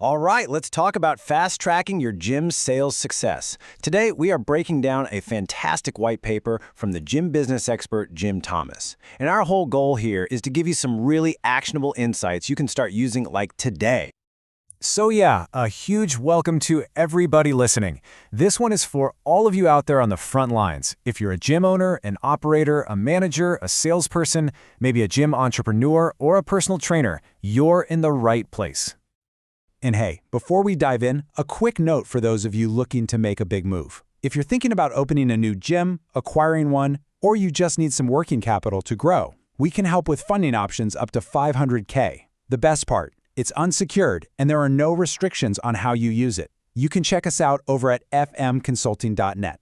All right, let's talk about fast-tracking your gym sales success. Today, we are breaking down a fantastic white paper from the gym business expert, jthomas. And our whole goal here is to give you some really actionable insights you can start using like today. So yeah, a huge welcome to everybody listening. This one is for all of you out there on the front lines. If you're a gym owner, an operator, a manager, a salesperson, maybe a gym entrepreneur, or a personal trainer, you're in the right place. And hey, before we dive in, a quick note for those of you looking to make a big move. If you're thinking about opening a new gym, acquiring one, or you just need some working capital to grow, we can help with funding options up to $500K. The best part, it's unsecured and there are no restrictions on how you use it. You can check us out over at fmconsulting.net.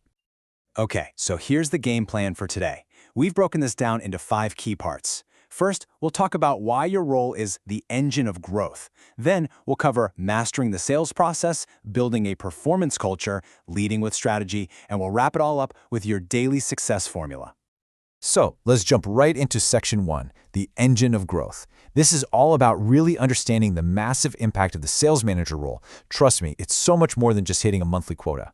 Okay, so here's the game plan for today. We've broken this down into 5 key parts. First, we'll talk about why your role is the engine of growth. Then, we'll cover mastering the sales process, building a performance culture, leading with strategy, and we'll wrap it all up with your daily success formula. So, let's jump right into section 1, the engine of growth. This is all about really understanding the massive impact of the sales manager role. Trust me, it's so much more than just hitting a monthly quota.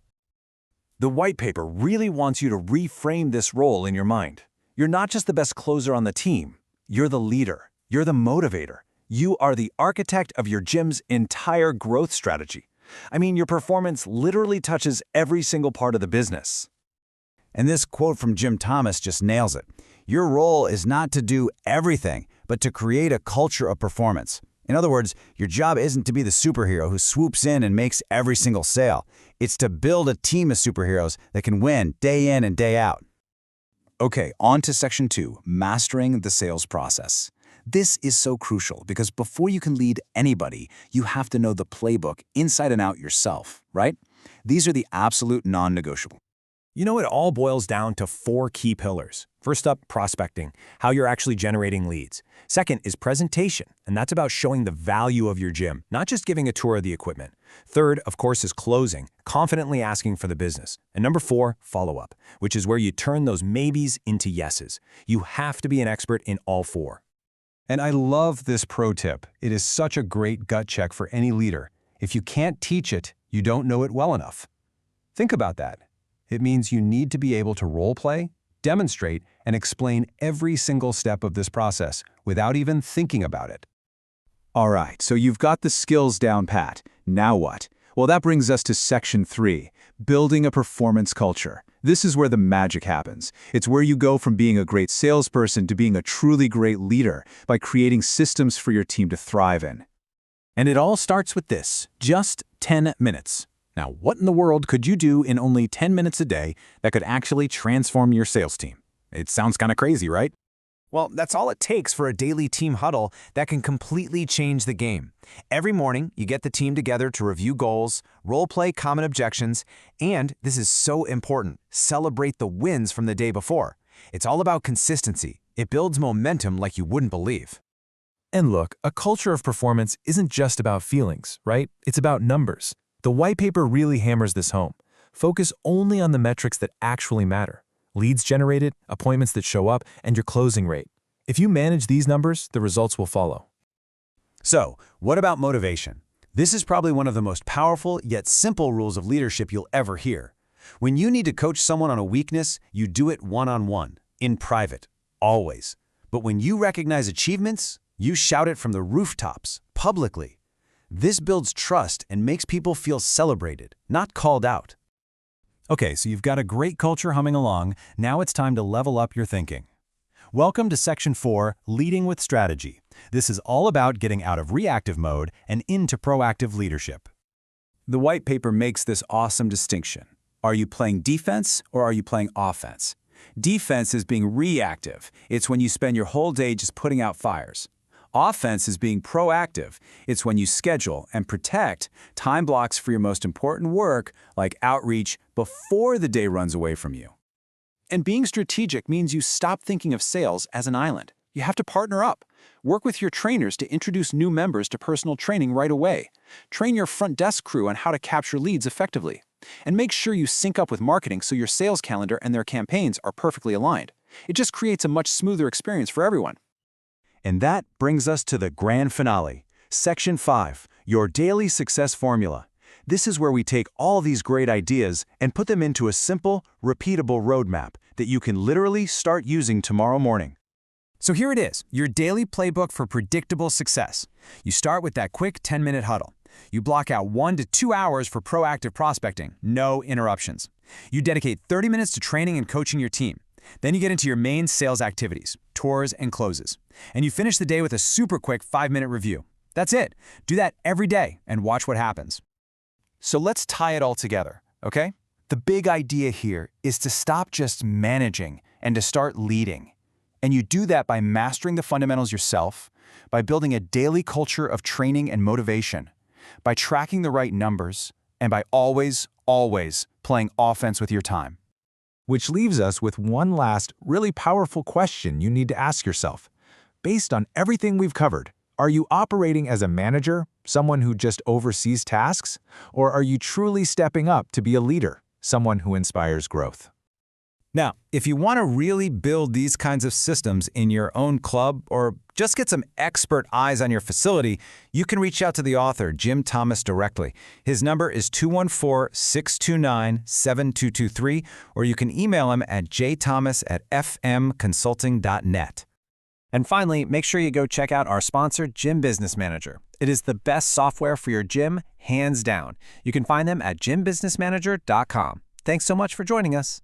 The white paper really wants you to reframe this role in your mind. You're not just the best closer on the team. You're the leader. You're the motivator. You are the architect of your gym's entire growth strategy. I mean, your performance literally touches every single part of the business. And this quote from jthomas just nails it. Your role is not to do everything, but to create a culture of performance. In other words, your job isn't to be the superhero who swoops in and makes every single sale. It's to build a team of superheroes that can win day in and day out. Okay, on to section 2, mastering the sales process. This is so crucial because before you can lead anybody, you have to know the playbook inside and out yourself, right? These are the absolute non-negotiable. You know, it all boils down to 4 key pillars. First up, prospecting, how you're actually generating leads. Second is presentation, and that's about showing the value of your gym, not just giving a tour of the equipment. Third, of course, is closing, confidently asking for the business. And number 4, follow-up, which is where you turn those maybes into yeses. You have to be an expert in all 4. And I love this pro tip. It is such a great gut check for any leader. If you can't teach it, you don't know it well enough. Think about that. It means you need to be able to role-play, demonstrate, and explain every single step of this process without even thinking about it. All right, so you've got the skills down pat. Now what? Well, that brings us to section 3, building a performance culture. This is where the magic happens. It's where you go from being a great salesperson to being a truly great leader by creating systems for your team to thrive in. And it all starts with this, just 10 minutes. Now, what in the world could you do in only 10 minutes a day that could actually transform your sales team? It sounds kind of crazy, right? Well, that's all it takes for a daily team huddle that can completely change the game. Every morning, you get the team together to review goals, role-play common objections, and, this is so important, celebrate the wins from the day before. It's all about consistency. It builds momentum like you wouldn't believe. And look, a culture of performance isn't just about feelings, right? It's about numbers. The white paper really hammers this home. Focus only on the metrics that actually matter. Leads generated, appointments that show up, and your closing rate. If you manage these numbers, the results will follow. So, what about motivation? This is probably one of the most powerful yet simple rules of leadership you'll ever hear. When you need to coach someone on a weakness, you do it one-on-one, in private, always. But when you recognize achievements, you shout it from the rooftops, publicly. This builds trust and makes people feel celebrated, not called out. Okay, so you've got a great culture humming along. Now it's time to level up your thinking. Welcome to section 4, leading with strategy. This is all about getting out of reactive mode and into proactive leadership. The white paper makes this awesome distinction. Are you playing defense or are you playing offense? Defense is being reactive. It's when you spend your whole day just putting out fires. Offense is being proactive. It's when you schedule and protect time blocks for your most important work, like outreach, before the day runs away from you. And being strategic means you stop thinking of sales as an island. You have to partner up. Work with your trainers to introduce new members to personal training right away. Train your front desk crew on how to capture leads effectively. And make sure you sync up with marketing so your sales calendar and their campaigns are perfectly aligned. It just creates a much smoother experience for everyone. And that brings us to the grand finale, Section 5, your daily success formula. This is where we take all these great ideas and put them into a simple, repeatable roadmap that you can literally start using tomorrow morning. So here it is, your daily playbook for predictable success. You start with that quick 10-minute huddle. You block out 1 to 2 hours for proactive prospecting, no interruptions. You dedicate 30 minutes to training and coaching your team. Then you get into your main sales activities, tours and closes. And you finish the day with a super quick 5-minute review. That's it. Do that every day and watch what happens. So let's tie it all together, okay? The big idea here is to stop just managing and to start leading. And you do that by mastering the fundamentals yourself, by building a daily culture of training and motivation, by tracking the right numbers, and by always playing offense with your time. Which leaves us with one last, really powerful question you need to ask yourself. Based on everything we've covered, are you operating as a manager, someone who just oversees tasks? Or are you truly stepping up to be a leader, someone who inspires growth? Now, if you want to really build these kinds of systems in your own club or just get some expert eyes on your facility, you can reach out to the author, Jim Thomas, directly. His number is 214-629-7223, or you can email him at jthomas@fmconsulting.net. And finally, make sure you go check out our sponsor, Gym Business Manager. It is the best software for your gym, hands down. You can find them at gymbusinessmanager.com. Thanks so much for joining us.